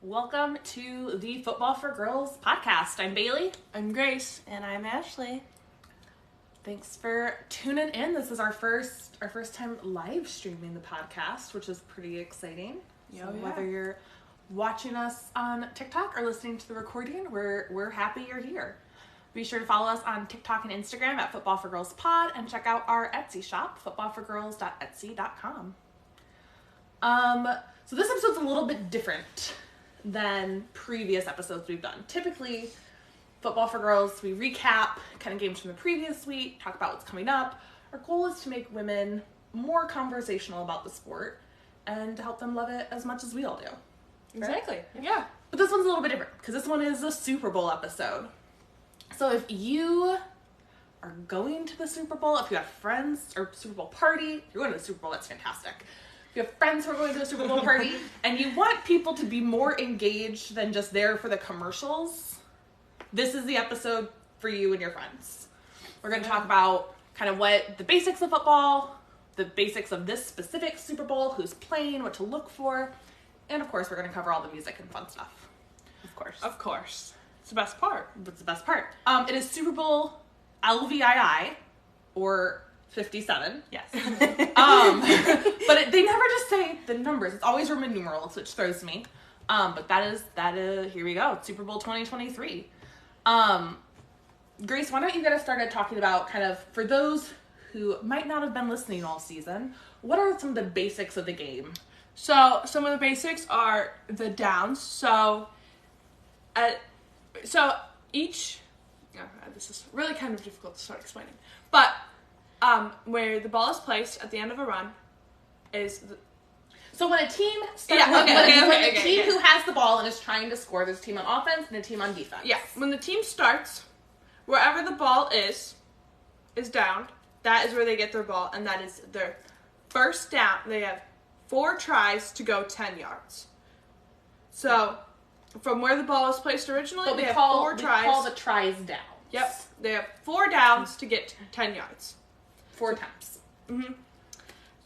Welcome to the Football for Girls podcast. I'm Bailey. I'm Grace. And I'm Ashley. Thanks for tuning in. This is our first time live streaming the podcast, which is pretty exciting. Whether you're watching us on TikTok or listening to the recording, we're happy you're here. Be sure to follow us on TikTok and Instagram at Football for Girls Pod and check out our Etsy shop, footballforgirls.etsy.com. So this episode's a little bit different than previous episodes we've done. Typically, Football for Girls, we recap kind of games from the previous week, talk about what's coming up. Our goal is to make women more conversational about the sport and to help them love it as much as we all do. Exactly. Right? Yeah. But this one's a little bit different because this one is a Super Bowl episode. So if you are going to the Super Bowl, if you have friends or Super Bowl party, if you're going to the Super Bowl, that's fantastic. If you have friends who are going to a Super Bowl party and you want people to be more engaged than just there for the commercials, this is the episode for you and your friends. We're going to talk about kind of what the basics of football, the basics of this specific Super Bowl, who's playing, what to look for, and of course we're going to cover all the music and fun stuff. Of course. It's the best part. That's the best part. It is Super Bowl LVII, or 57. Yes. But they never just say the numbers. It's always Roman numerals, which throws me. But that is, here we go. It's Super Bowl 2023. Grace, why don't you get us started talking about kind of, for those who might not have been listening all season, what are some of the basics of the game? So some of the basics are the downs. This is really kind of difficult to start explaining. But where the ball is placed at the end of a run is So when a team starts, when a team who has the ball and is trying to score, there's a team on offense and a team on defense. Yeah, when the team starts, wherever the ball is downed, that is where they get their ball, and that is their first down. They have 4 tries to go 10 yards. So from where the ball is placed originally, they have 4 tries. We call the tries down. Yep, they have 4 downs to get 10 yards. 4 attempts. Mm-hmm.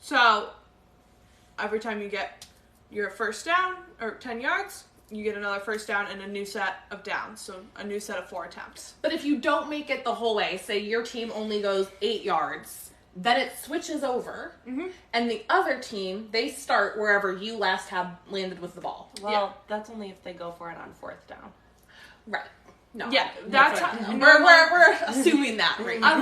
So every time you get your first down, or 10 yards, you get another first down and a new set of downs. So a new set of 4 attempts. But if you don't make it the whole way, say your team only goes 8 yards, then it switches over. Mm-hmm. And the other team, they start wherever you last have landed with the ball. Well, that's only if they go for it on 4th down. Right. No. Yeah, we're assuming that right now.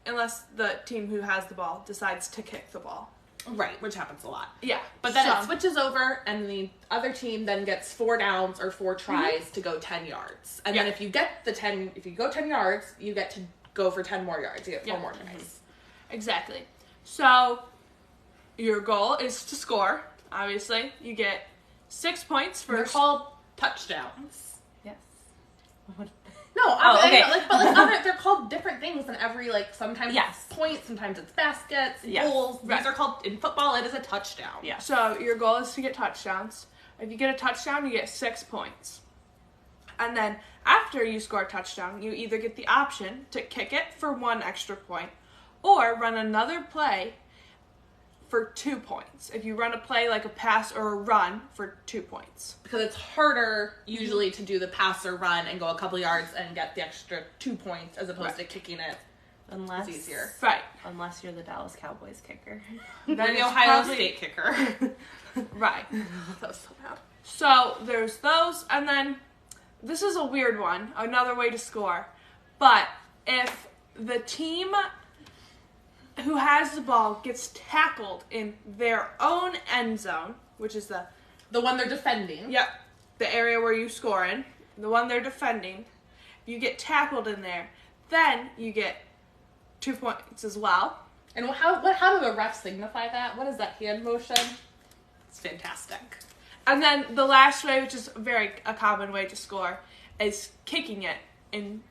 Unless the team who has the ball decides to kick the ball. Right, which happens a lot. Yeah. But then it switches over, and the other team then gets 4 downs or 4 tries to go 10 yards. And then if you go 10 yards, you get to go for 10 more yards. You get 4 more tries. Exactly. So your goal is to score. Obviously, you get 6 points for. They're called touchdowns. Yes. No, okay. They're called different things in every, sometimes it's points, sometimes it's baskets, goals. Right. These are called, in football, it is a touchdown. Yeah. So your goal is to get touchdowns. If you get a touchdown, you get 6 points. And then after you score a touchdown, you either get the option to kick it for 1 extra point or run another play for 2 points. If you run a play like a pass or a run for 2 points. Because it's harder usually to do the pass or run and go a couple yards and get the extra 2 points as opposed to kicking it. Unless it's easier. Right. Unless you're the Dallas Cowboys kicker. Then the Ohio State kicker. Right. That was so bad. So there's those, and then this is a weird one, another way to score. But if the team who has the ball gets tackled in their own end zone, which is the one they're defending. Yep. The area where you score in, the one they're defending, you get tackled in there, then you get 2 points as well. And how do the refs signify that? What is that hand motion? It's fantastic. And then the last way, which is a common way to score, is kicking it in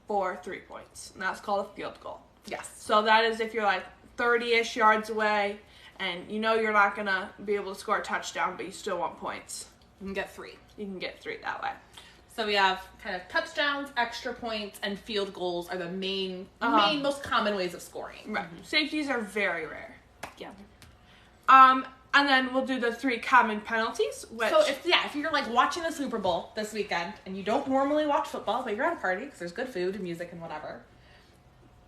for 3 points. And that's called a field goal. Yes. So that is if you're 30-ish yards away and you know you're not going to be able to score a touchdown, but you still want points. You can get 3. You can get 3 that way. So we have kind of touchdowns, extra points, and field goals are the main most common ways of scoring. Right. Mm-hmm. Safeties are very rare. Yeah. And then we'll do the 3 common penalties, which... So if you're like watching the Super Bowl this weekend and you don't normally watch football, but you're at a party because there's good food and music and whatever,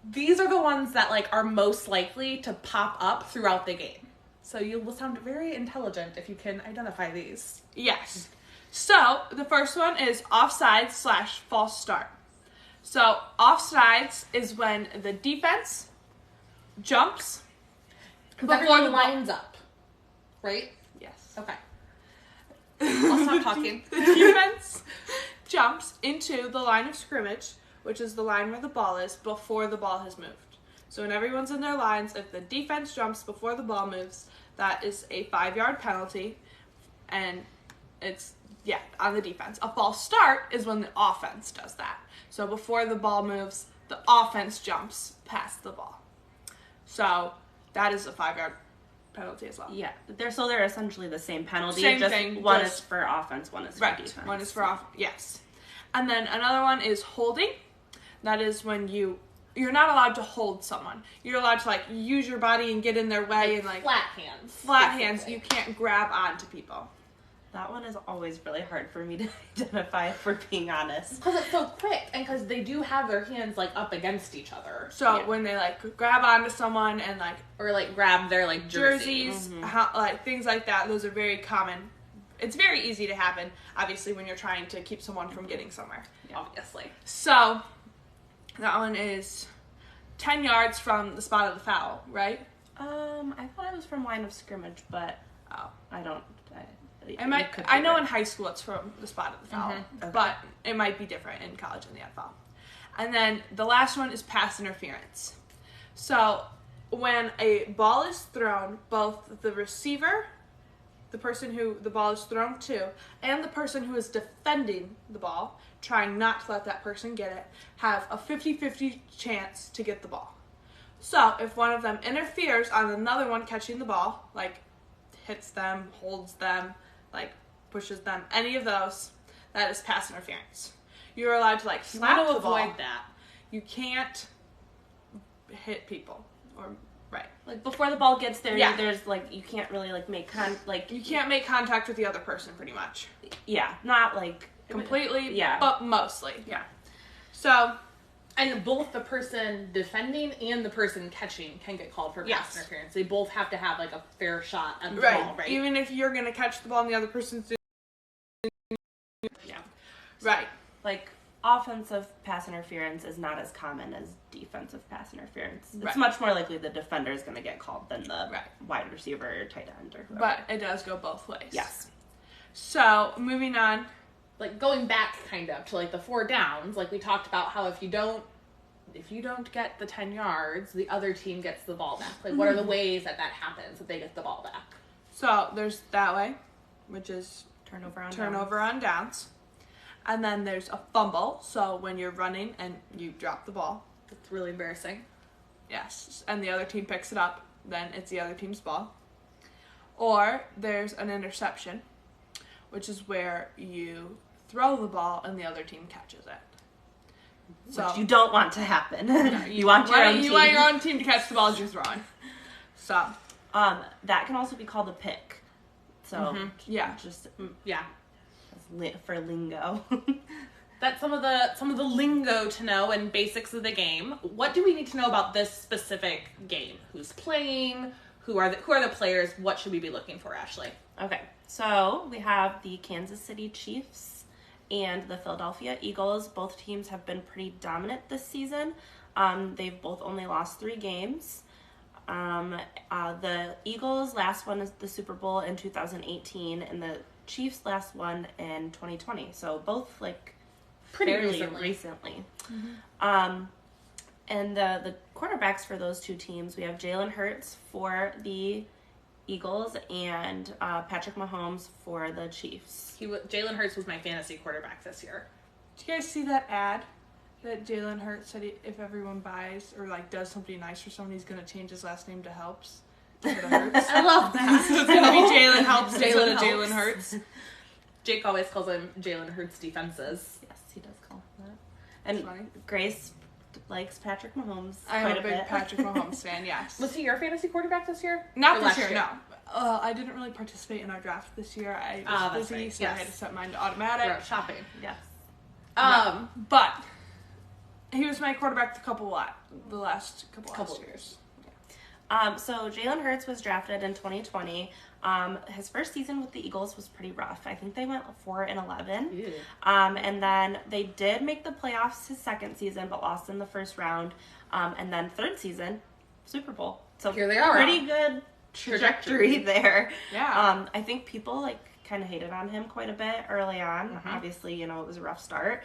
these are the ones that like are most likely to pop up throughout the game. So you will sound very intelligent if you can identify these. Yes. So the first one is offsides/false start. So offsides is when the defense jumps before Everyone the lines up, right? Yes. Okay. I'll stop talking. The defense jumps into the line of scrimmage, which is the line where the ball is, before the ball has moved. So when everyone's in their lines, if the defense jumps before the ball moves, that is a 5-yard penalty, and it's, on the defense. A false start is when the offense does that. So before the ball moves, the offense jumps past the ball. So that is a 5-yard penalty as well. Yeah, they're essentially the same penalty. Same just thing, one just- is for offense, one is for defense. One is for yes. And then another one is holding. That is when you're not allowed to hold someone. You're allowed to like use your body and get in their way and like flat hands. flat basically. hands. You can't grab onto people. That one is always really hard for me to identify, if we're being honest. Because it's so quick, and because they do have their hands like up against each other, So when they like grab onto someone and like or like grab their like jerseys, like things like that, those are very common. It's very easy to happen, obviously, when you're trying to keep someone from getting somewhere. obviously. So that one is 10 yards from the spot of the foul, right? I thought it was from line of scrimmage, but I don't. I know in high school it's from the spot of the foul, Okay. but it might be different in college in the NFL. And then the last one is pass interference. So when a ball is thrown, both the receiver, the person who the ball is thrown to, and the person who is defending the ball, trying not to let that person get it, have a 50-50 chance to get the ball. So if one of them interferes on another one catching the ball, like hits them, holds them, like pushes them, any of those, that is pass interference. You're allowed to like slap You the want to ball. avoid that. You can't hit people or Like before the ball gets there, Yeah. there's like you can't really like make you can't make contact with the other person pretty much. not like Completely, Yeah. but mostly. Yeah. So And both the person defending and the person catching can get called for pass Yes. interference. They both have to have like a fair shot at the right. ball, right? Even if you're gonna catch the ball and the other person's doing right. like offensive pass interference is not as common as defensive pass interference. It's Right. much more likely the defender is going to get called than the Right. wide receiver or tight end or whoever. But it does go both ways. yes. So moving on. Like going back kind of to like the 4 downs, like we talked about how if you don't get the 10 yards, the other team gets the ball back. Like what are the ways that happens that they get the ball back? So there's that way, which is Turnover on downs. And then there's a fumble. So when you're running and you drop the ball. It's really embarrassing. Yes. And the other team picks it up, then it's the other team's ball. Or there's an interception, which is where you throw the ball and the other team catches it. So Which you don't want to happen. you want your own team. You want your own team to catch the ball as you're throwing. So that can also be called a pick. So yeah. just Yeah. for lingo. That's some of the lingo to know and basics of the game. What do we need to know about this specific game? Who's playing? Who are the players? What should we be looking for, Ashley? Okay, so we have the Kansas City Chiefs and the Philadelphia Eagles. Both teams have been pretty dominant this season. They've both only lost 3 games. The Eagles last won the Super Bowl in 2018, and the Chiefs last won in 2020. So both like Pretty fairly recently. And the quarterbacks for those 2 teams, we have Jalen Hurts for the Eagles and Patrick Mahomes for the Chiefs. Jalen Hurts was my fantasy quarterback this year. Did you guys see that ad that Jalen Hurts said if everyone buys or like does something nice for someone, he's gonna change his last name to Helps? Instead of Hurts. I love that. So it's gonna be Jalen Helps instead of Helps. Jalen Hurts. Jake always calls him Jalen Hurts defenses. Yes, he does call him that. And Funny. Grace likes Patrick Mahomes I'm quite a big bit. Patrick Mahomes fan. Yes. Was he your fantasy quarterback this year? Not Or this last year, no. I didn't really participate in our draft this year. I was busy, right. so Yes. I had to set mine to automatic. We're out shopping. Yes. But he was my quarterback the last couple years. So Jalen Hurts was drafted in 2020. His first season with the Eagles was pretty rough. I think they went 4-11. Ew. And then they did make the playoffs his second season, but lost in the first round. And then third season, Super Bowl. So Here they are. Pretty good trajectory there. Yeah. I think people kind of hated on him quite a bit early on. Mm-hmm. Obviously, it was a rough start,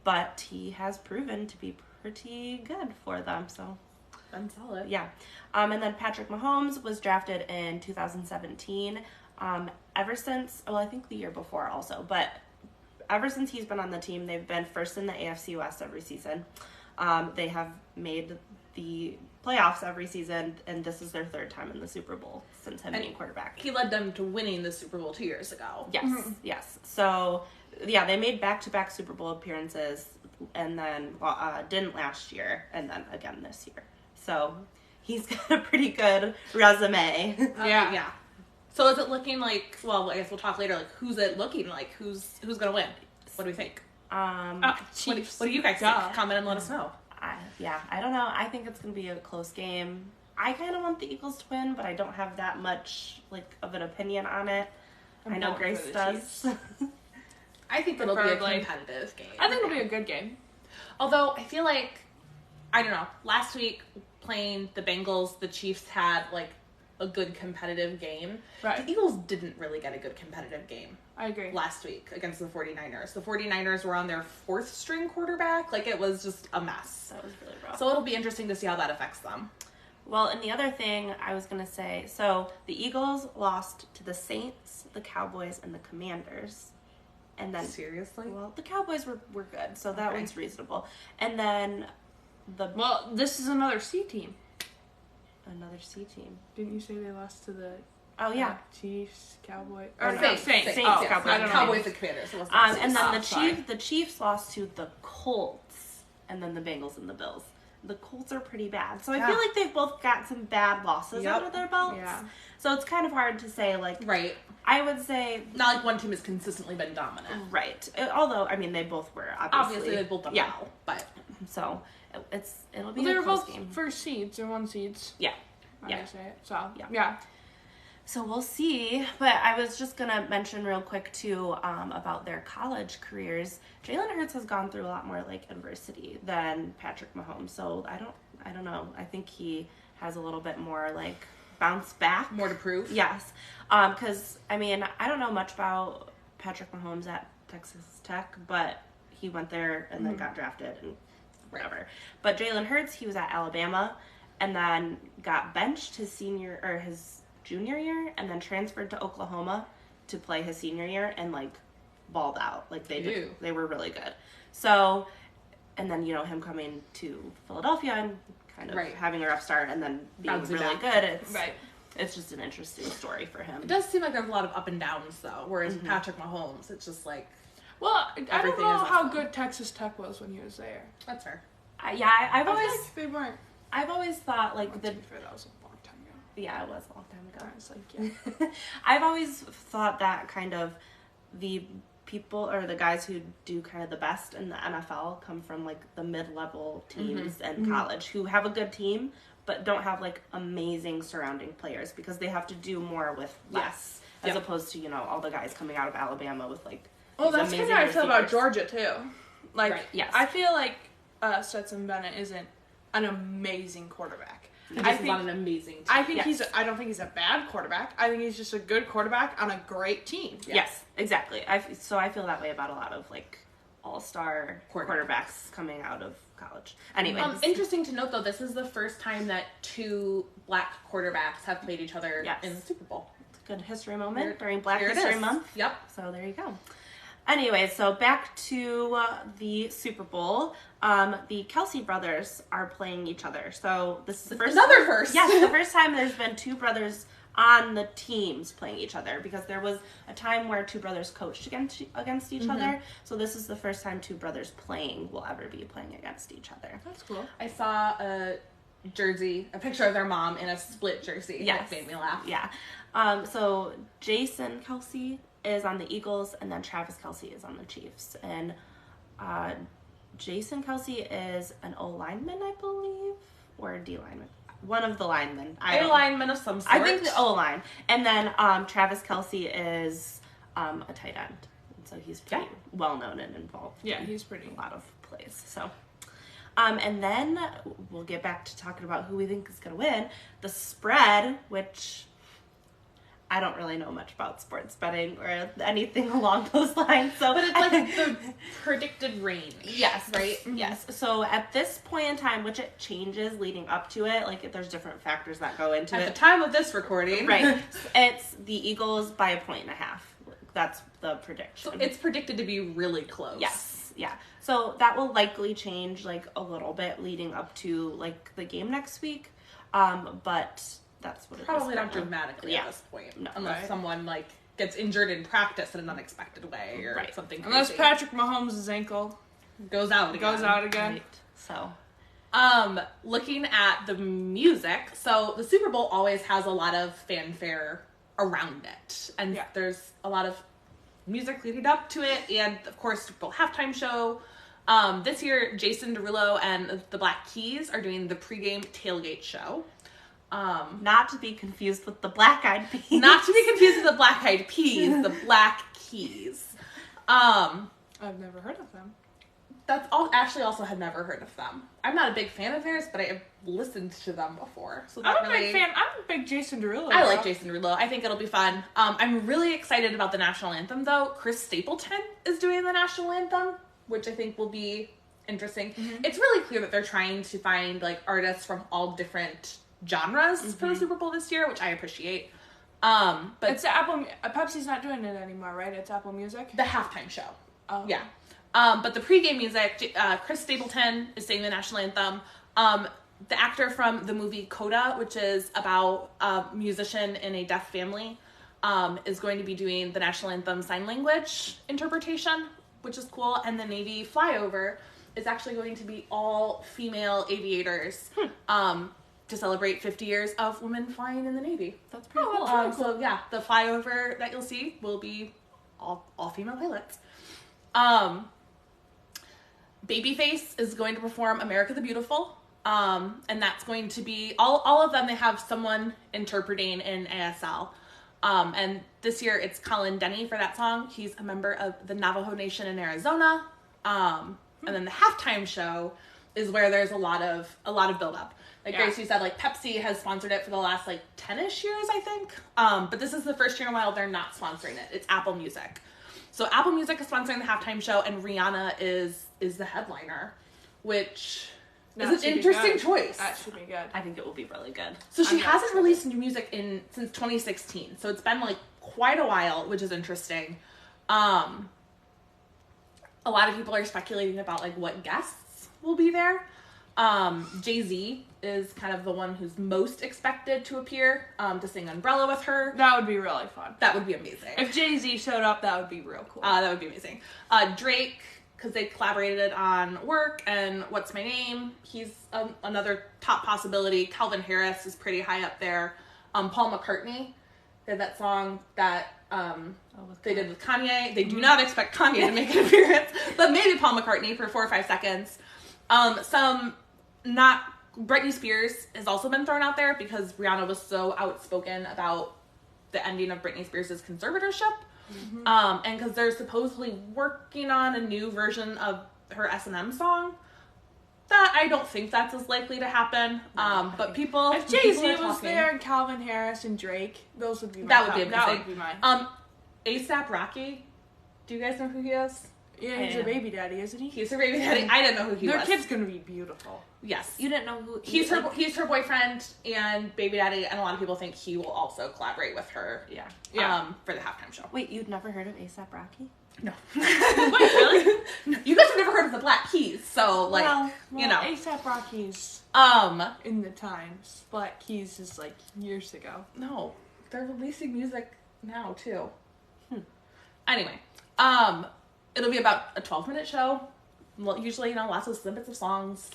but he has proven to be pretty good for them. So. Been solid. Yeah. And then Patrick Mahomes was drafted in 2017. Ever since, I think the year before also, but ever since he's been on the team, they've been first in the AFC West every season. They have made the playoffs every season, and this is their third time in the Super Bowl since him being quarterback. He led them to winning the Super Bowl 2 years ago. Yes, yes. So, yeah, they made back-to-back Super Bowl appearances, and then didn't last year, and then again this year. So he's got a pretty good resume. Yeah. So is it looking like? Well, I guess we'll talk later. Like, who's it looking like? Who's gonna win? What do we think? Chiefs. What do you guys think? Comment and let us know. I don't know. I think it's gonna be a close game. I kind of want the Eagles to win, but I don't have that much of an opinion on it. I know Grace does. I think it'll be a Preferably. competitive game. I think it'll be a good game. Although I feel like, I don't know. Last week playing the Bengals, the Chiefs had a good competitive game. Right. The Eagles didn't really get a good competitive game I agree. last week against the 49ers. The 49ers were on their fourth string quarterback. It was just a mess. That was really rough. So it'll be interesting to see how that affects them. Well, and the other thing I was going to say, so the Eagles lost to the Saints, the Cowboys, and the Commanders. And then, Seriously? well, the Cowboys were good, so that Okay. one's reasonable. And then Well, this is another C team. another C team. Didn't you say they lost to the Oh, yeah. Chiefs, Cowboys? Or Or no, Saints. Saints, Oh, Cowboys. I don't know. Cowboys and Commanders. It wasn't And then sorry. the Chiefs lost to the Colts, and then the Bengals and the Bills. The Colts are pretty bad. So I feel like they've both got some bad losses Yep. under their belts. Yeah. So it's kind of hard to say, Right. I would say, Not like one team has consistently been dominant. right. Although, they both were, obviously. Obviously, they both done Yeah. well, but So it'll be Well, they a were close both game. first seeds or one seeds. Yeah. I Yeah. say it. So Yeah. yeah. So we'll see. But I was just gonna mention real quick too about their college careers. Jalen Hurts has gone through a lot more adversity than Patrick Mahomes. So I don't know. I think he has a little bit more bounce back. more to prove. Yes. Because I don't know much about Patrick Mahomes at Texas Tech, but he went there and then got drafted and whatever. But Jalen Hurts, he was at Alabama and then got benched his junior year and then transferred to Oklahoma to play his senior year and balled out. They were really good. So, and then him coming to Philadelphia and kind of having a rough start and then being Bouncing really back. good. It's just an interesting story for him. It does seem like there's a lot of up and downs though, whereas Patrick Mahomes, it's just Well, I don't Everything know is how awesome. good Texas Tech was when he was there. that's fair. I've I feel always like they weren't. I've always thought To be fair, that was a long time ago. yeah, it was a long time ago. I was like, yeah. I've always thought that kind of the people or the guys who do kind of the best in the NFL come from the mid-level teams and college who have a good team but don't have amazing surrounding players because they have to do more with less as opposed to all the guys coming out of Alabama with Well, these that's kind of amazing how I feel about receivers. Georgia too. Yes. I feel like Stetson Bennett isn't an amazing quarterback. He just is on an amazing team. I think Yes. I don't think he's a bad quarterback. I think he's just a good quarterback on a great team. Yes, exactly. So I feel that way about a lot of all-star quarterbacks coming out of college. Anyway, Interesting to note though, this is the first time that two black quarterbacks have played each other in the Super Bowl. good history moment during Black Here it History is. Month. Yep. So there you go. Anyway, so back to the Super Bowl. The Kelsey brothers are playing each other. So this is the first Another first. Yes, the first time there's been two brothers on the teams playing each other because there was a time where two brothers coached against each other. So this is the first time two brothers will ever be playing against each other. That's cool. I saw a jersey, a picture of their mom in a split jersey. Yes. That made me laugh. Yeah. So Jason Kelsey is on the Eagles, and then Travis Kelsey is on the Chiefs. And Jason Kelsey is an O lineman, I believe, or a D lineman. One of the linemen. A lineman of some sort. I think the O line. And then Travis Kelsey is a tight end. And so he's pretty well known and involved. Yeah, he's pretty. In a lot of plays. So, and then we'll get back to talking about who we think is going to win. The spread, which I don't really know much about sports betting or anything along those lines. So, but it's like the predicted range. Yes. Right? Mm-hmm. Yes. So at this point in time, which it changes leading up to it, like there's different factors that go into it. At the time of this recording. Right. It's the Eagles by 1.5. That's the prediction. So it's predicted to be really close. Yes. Yeah. So that will likely change like a little bit leading up to like the game next week. But that's what it is. Probably not dramatically at this point. No. Unless someone like gets injured in practice in an unexpected way or something crazy. Unless Patrick Mahomes' ankle goes out again. Right. So looking at the music, so the Super Bowl always has a lot of fanfare around it. And there's a lot of music leading up to it, and of course Super Bowl halftime show. This year Jason Derulo and the Black Keys are doing the pregame tailgate show. Not to be confused with the Black Eyed Peas. Not to be confused with the Black Eyed Peas, the Black Keys. I've never heard of them. That's all. Ashley also had never heard of them. I'm not a big fan of theirs, but I have listened to them before. So I'm a big fan. I'm a big Jason Derulo. I like Jason Derulo. I think it'll be fun. I'm really excited about the national anthem, though. Chris Stapleton is doing the national anthem, which I think will be interesting. Mm-hmm. It's really clear that they're trying to find like artists from all different genres for the Super Bowl this year, which I appreciate. But it's Apple. Pepsi's not doing it anymore, right? It's Apple Music. The halftime show. Oh. Yeah. But the pregame music, Chris Stapleton is singing the national anthem. The actor from the movie Coda, which is about a musician in a deaf family, is going to be doing the national anthem sign language interpretation, which is cool. And the Navy flyover is actually going to be all female aviators to celebrate 50 years of women flying in the Navy. That's pretty cool. So yeah, the flyover that you'll see will be all female pilots. Babyface is going to perform America the Beautiful. And that's going to be all of them. They have someone interpreting in ASL. And this year it's Colin Denny for that song. He's a member of the Navajo Nation in Arizona. And then the halftime show is where there's a lot of build up. Like Grace, you said, like Pepsi has sponsored it for the last like 10-ish years, I think. But this is the first year in a while they're not sponsoring it. It's Apple Music. So Apple Music is sponsoring the halftime show, and Rihanna is the headliner, which is an interesting choice. That should be good. I think it will be really good. So she hasn't released new music since 2016. So it's been like quite a while, which is interesting. A lot of people are speculating about like what guests will be there. Jay-Z is kind of the one who's most expected to appear to sing Umbrella with her. That would be really fun. That would be amazing. If Jay-Z showed up, that would be real cool. That would be amazing. Drake, because they collaborated on Work and What's My Name, he's another top possibility. Calvin Harris is pretty high up there. Paul McCartney, they had that song that they did with Kanye. They do not expect Kanye to make an appearance, but maybe Paul McCartney for 4 or 5 seconds. Britney Spears has also been thrown out there because Rihanna was so outspoken about the ending of Britney Spears' conservatorship. And because they're supposedly working on a new version of her S&M song. That I don't think that's as likely to happen. But people, if Jay-Z was there and Calvin Harris and Drake, those would be my that would be amazing. That would be mine. A$AP Rocky, do you guys know who he is? Yeah, he's her baby daddy, isn't he? He's her baby daddy. I didn't know who he was. Their kid's gonna be beautiful. Yes. You didn't know who he's her boyfriend and baby daddy, and a lot of people think he will also collaborate with her. Yeah. For the halftime show. Wait, you'd never heard of A$AP Rocky? No. Wait, really? You guys have never heard of the Black Keys, so like you know. A$AP Rocky's in the times. Black Keys is like years ago. No, they're releasing music now too. Anyway, it'll be about a 12-minute show. Well, usually, lots of snippets of songs.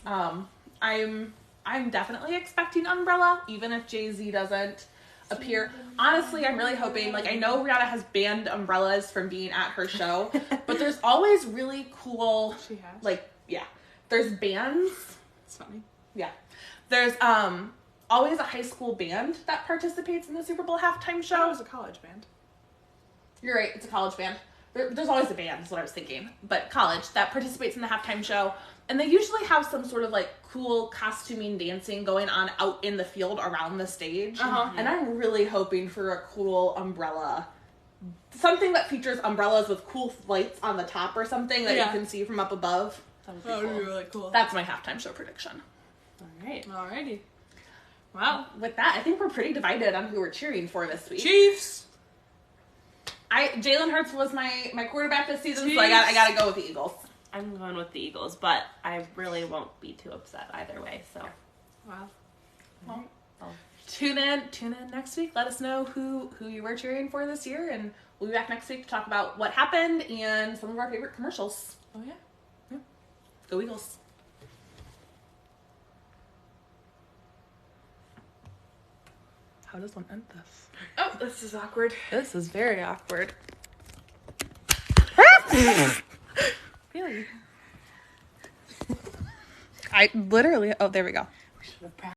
I'm I'm definitely expecting Umbrella, even if Jay-Z doesn't appear. Honestly, I'm really hoping, like, I know Rihanna has banned umbrellas from being at her show, but there's always really cool, She has. like, yeah, there's bands. It's funny. Yeah. There's always a high school band that participates in the Super Bowl halftime That show. was a college band. You're right, it's a college band. There's always a band, is what I was thinking. But college that participates in the halftime show. And they usually have some sort of like cool costuming dancing going on out in the field around the stage. Uh-huh. And I'm really hoping for a cool umbrella. Something that features umbrellas with cool lights on the top or something that Yeah. you can see from up above. That would be That would cool. be really cool. That's my halftime show prediction. All right. Alrighty. Wow. With that, I think we're pretty divided on who we're cheering for this week. Chiefs. Jalen Hurts was my quarterback this season, so Chiefs. I gotta go with the Eagles. I'm going with the Eagles, but I really won't be too upset either way. So, Wow. Well, tune in next week. Let us know who you were cheering for this year, and we'll be back next week to talk about what happened and some of our favorite commercials. Oh yeah. Go Eagles. How does one end this? Oh, this is awkward. This is very awkward. Really? I literally, oh, there we go. we should have practiced.